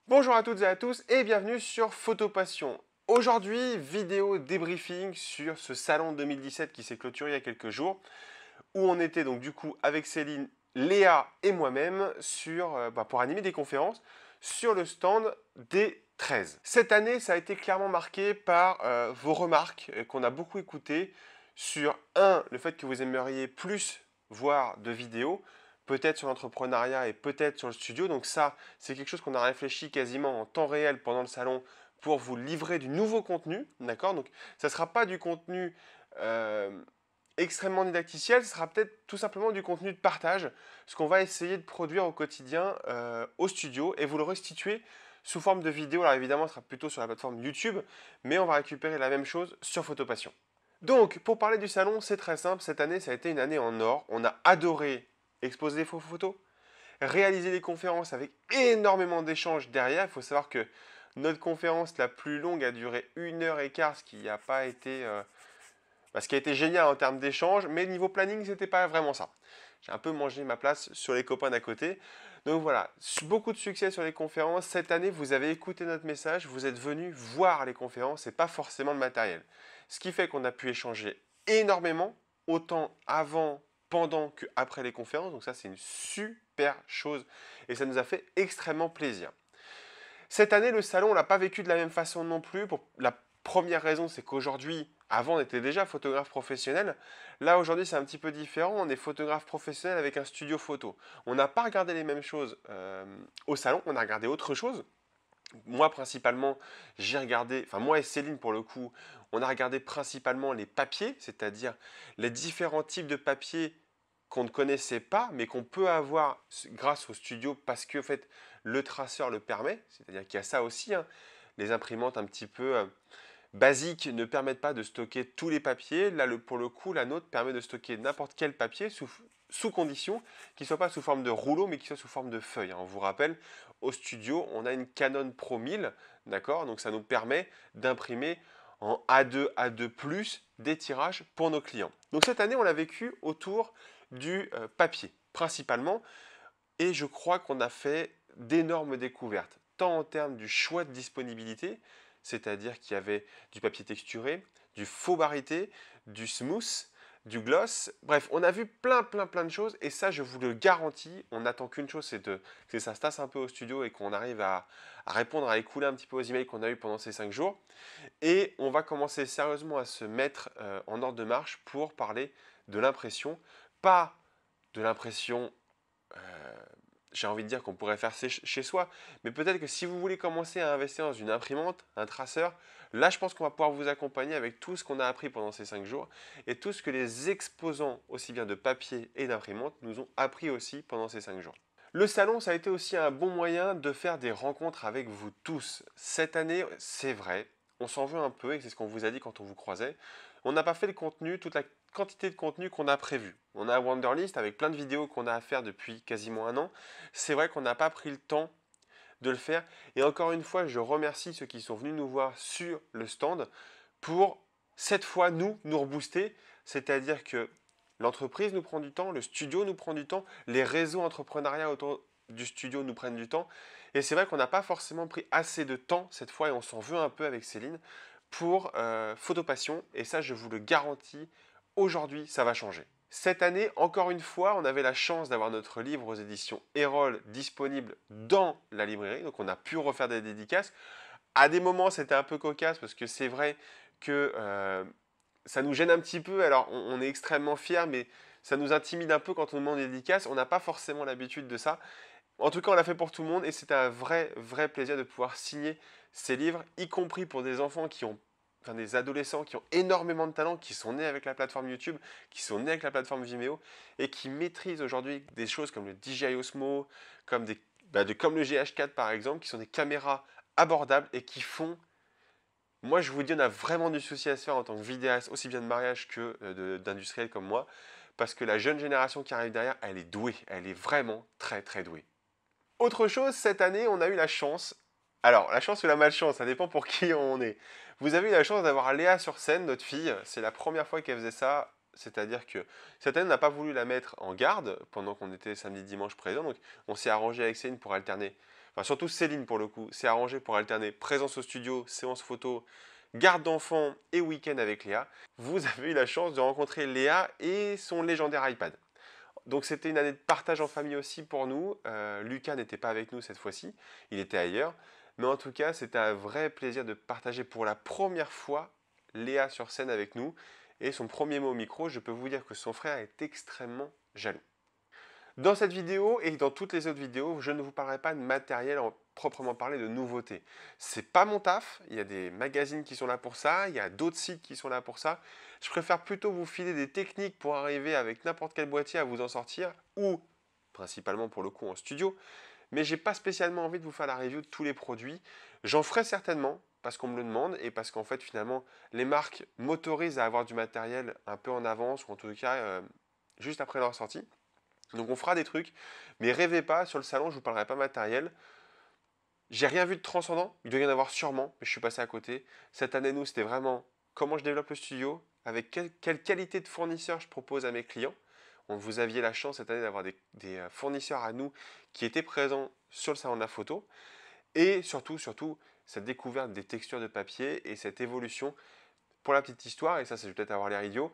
Bonjour à toutes et à tous et bienvenue sur Photo Passion. Aujourd'hui, vidéo débriefing sur ce salon 2017 qui s'est clôturé il y a quelques jours, où on était donc du coup avec Céline, Léa et moi-même pour animer des conférences sur le stand des 13. Cette année, ça a été clairement marqué par vos remarques qu'on a beaucoup écoutées sur le fait que vous aimeriez plus voir de vidéos, peut-être sur l'entrepreneuriat et peut-être sur le studio. Donc ça, c'est quelque chose qu'on a réfléchi quasiment en temps réel pendant le salon pour vous livrer du nouveau contenu, d'accord? Donc ça ne sera pas du contenu extrêmement didacticiel, ce sera peut-être tout simplement du contenu de partage, ce qu'on va essayer de produire au quotidien au studio et vous le restituer sous forme de vidéo. Alors évidemment, ce sera plutôt sur la plateforme YouTube, mais on va récupérer la même chose sur Photopassion. Donc, pour parler du salon, c'est très simple. Cette année, ça a été une année en or. On a adoré exposer des photos, réaliser des conférences avec énormément d'échanges derrière. Il faut savoir que notre conférence la plus longue a duré 1 h 15, ce qui n'a pas été ce qui a été génial en termes d'échanges, mais niveau planning, c'était pas vraiment ça. J'ai un peu mangé ma place sur les copains d'à côté. Donc voilà, beaucoup de succès sur les conférences. Cette année, vous avez écouté notre message, vous êtes venus voir les conférences et pas forcément le matériel. Ce qui fait qu'on a pu échanger énormément, autant avant, pendant qu'après les conférences. Donc ça, c'est une super chose et ça nous a fait extrêmement plaisir. Cette année, le salon, on l'a pas vécu de la même façon non plus. Pour la première raison, c'est qu'aujourd'hui, avant, on était déjà photographe professionnel. Là, aujourd'hui, c'est un petit peu différent. On est photographe professionnel avec un studio photo. On n'a pas regardé les mêmes choses au salon. On a regardé autre chose. Moi, principalement, moi et Céline, pour le coup, on a regardé principalement les papiers, c'est-à-dire les différents types de papiers qu'on ne connaissait pas, mais qu'on peut avoir grâce au studio parce que en fait, le traceur le permet. C'est-à-dire qu'il y a ça aussi, hein. Les imprimantes un petit peu basiques ne permettent pas de stocker tous les papiers. Là, pour le coup, la nôtre permet de stocker n'importe quel papier sous condition qu'il ne soit pas sous forme de rouleau, mais qu'il soit sous forme de feuille, hein. On vous rappelle, au studio, on a une Canon Pro 1000, d'accord? Donc ça nous permet d'imprimer en A2, A2+, des tirages pour nos clients. Donc cette année, on l'a vécu autour du papier, principalement, et je crois qu'on a fait d'énormes découvertes, tant en termes du choix de disponibilité, c'est-à-dire qu'il y avait du papier texturé, du faux barité, du smooth, du gloss. Bref, on a vu plein de choses et ça, je vous le garantis, on n'attend qu'une chose, c'est que ça se tasse un peu au studio et qu'on arrive à répondre, à écouler un petit peu aux emails qu'on a eu pendant ces 5 jours. Et on va commencer sérieusement à se mettre en ordre de marche pour parler de l'impression, pas de l'impression j'ai envie de dire qu'on pourrait faire chez soi, mais peut-être que si vous voulez commencer à investir dans une imprimante, un traceur, là je pense qu'on va pouvoir vous accompagner avec tout ce qu'on a appris pendant ces 5 jours et tout ce que les exposants, aussi bien de papier et d'imprimante, nous ont appris aussi pendant ces 5 jours. Le salon, ça a été aussi un bon moyen de faire des rencontres avec vous tous. Cette année, c'est vrai, on s'en veut un peu et c'est ce qu'on vous a dit quand on vous croisait. On n'a pas fait le contenu, toute la quantité de contenu qu'on a prévu. On a un Wanderlist avec plein de vidéos qu'on a à faire depuis quasiment un an. C'est vrai qu'on n'a pas pris le temps de le faire. Et encore une fois, je remercie ceux qui sont venus nous voir sur le stand pour cette fois nous rebooster. C'est-à-dire que l'entreprise nous prend du temps, le studio nous prend du temps, les réseaux entrepreneuriats autour du studio nous prennent du temps. Et c'est vrai qu'on n'a pas forcément pris assez de temps cette fois et on s'en veut un peu avec Céline pour Photopassion. Et ça, je vous le garantis, aujourd'hui, ça va changer. Cette année, encore une fois, on avait la chance d'avoir notre livre aux éditions Erol disponible dans la librairie. Donc on a pu refaire des dédicaces. À des moments, c'était un peu cocasse parce que c'est vrai que ça nous gêne un petit peu. Alors on est extrêmement fiers, mais ça nous intimide un peu quand on demande des dédicaces. On n'a pas forcément l'habitude de ça. En tout cas, on l'a fait pour tout le monde et c'était un vrai plaisir de pouvoir signer ces livres, y compris pour des enfants des adolescents qui ont énormément de talent, qui sont nés avec la plateforme YouTube, qui sont nés avec la plateforme Vimeo et qui maîtrisent aujourd'hui des choses comme le DJI Osmo, comme le GH4 par exemple, qui sont des caméras abordables et qui font. Moi, je vous dis, on a vraiment du souci à se faire en tant que vidéaste, aussi bien de mariage que d'industriel comme moi, parce que la jeune génération qui arrive derrière, elle est douée, elle est vraiment très douée. Autre chose, cette année, on a eu la chance. Alors, la chance ou la malchance, ça dépend pour qui on est. Vous avez eu la chance d'avoir Léa sur scène, notre fille. C'est la première fois qu'elle faisait ça. C'est-à-dire que cette année, on n'a pas voulu la mettre en garde pendant qu'on était samedi, dimanche présent. Donc, on s'est arrangé avec Céline pour alterner. enfin surtout Céline pour le coup, s'est arrangée pour alterner présence au studio, séance photo, garde d'enfants et week-end avec Léa. Vous avez eu la chance de rencontrer Léa et son légendaire iPad. Donc c'était une année de partage en famille aussi pour nous. Lucas n'était pas avec nous cette fois-ci, il était ailleurs. Mais en tout cas, c'était un vrai plaisir de partager pour la première fois Léa sur scène avec nous. Et son premier mot au micro, je peux vous dire que son frère est extrêmement jaloux. Dans cette vidéo et dans toutes les autres vidéos, je ne vous parlerai pas de matériel en proprement parler, de nouveautés. C'est pas mon taf, il y a des magazines qui sont là pour ça, il y a d'autres sites qui sont là pour ça. Je préfère plutôt vous filer des techniques pour arriver avec n'importe quel boîtier à vous en sortir, ou principalement pour le coup en studio, mais j'ai pas spécialement envie de vous faire la review de tous les produits. J'en ferai certainement, parce qu'on me le demande, et parce qu'en fait finalement, les marques m'autorisent à avoir du matériel un peu en avance, ou en tout cas juste après leur sortie. Donc on fera des trucs, mais rêvez pas, sur le salon, je ne vous parlerai pas matériel. J'ai rien vu de transcendant, il doit y en avoir sûrement, mais je suis passé à côté. Cette année, nous, c'était vraiment comment je développe le studio, avec quelle qualité de fournisseur je propose à mes clients. Vous aviez la chance cette année d'avoir des fournisseurs à nous qui étaient présents sur le salon de la photo. Et surtout, cette découverte des textures de papier et cette évolution. Pour la petite histoire, et ça, c'est peut-être avoir l'air idiot,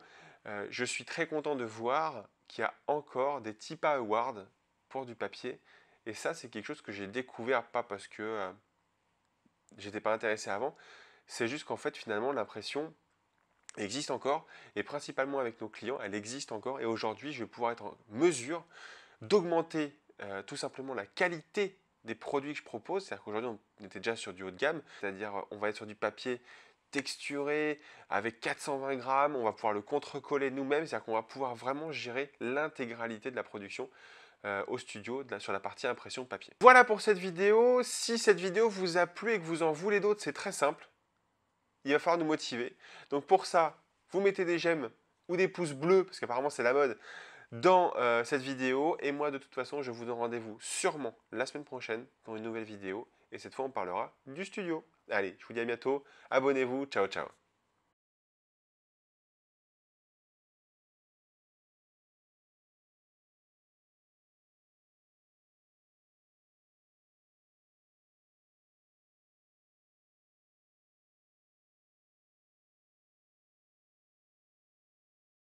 je suis très content de voir qu'il y a encore des TIPA Awards pour du papier. Et ça, c'est quelque chose que j'ai découvert, pas parce que j'étais pas intéressé avant, c'est juste qu'en fait, finalement, l'impression existe encore, et principalement avec nos clients, elle existe encore. Et aujourd'hui, je vais pouvoir être en mesure d'augmenter tout simplement la qualité des produits que je propose. C'est-à-dire qu'aujourd'hui, on était déjà sur du haut de gamme, c'est-à-dire on va être sur du papier texturé avec 420 grammes, on va pouvoir le contre-coller nous-mêmes, c'est-à-dire qu'on va pouvoir vraiment gérer l'intégralité de la production au studio sur la partie impression papier. Voilà pour cette vidéo. Si cette vidéo vous a plu et que vous en voulez d'autres, c'est très simple. Il va falloir nous motiver. Donc pour ça, vous mettez des j'aime ou des pouces bleus, parce qu'apparemment c'est la mode, dans cette vidéo. Et moi, de toute façon, je vous donne rendez-vous sûrement la semaine prochaine pour une nouvelle vidéo. Et cette fois, on parlera du studio. Allez, je vous dis à bientôt. Abonnez-vous. Ciao, ciao.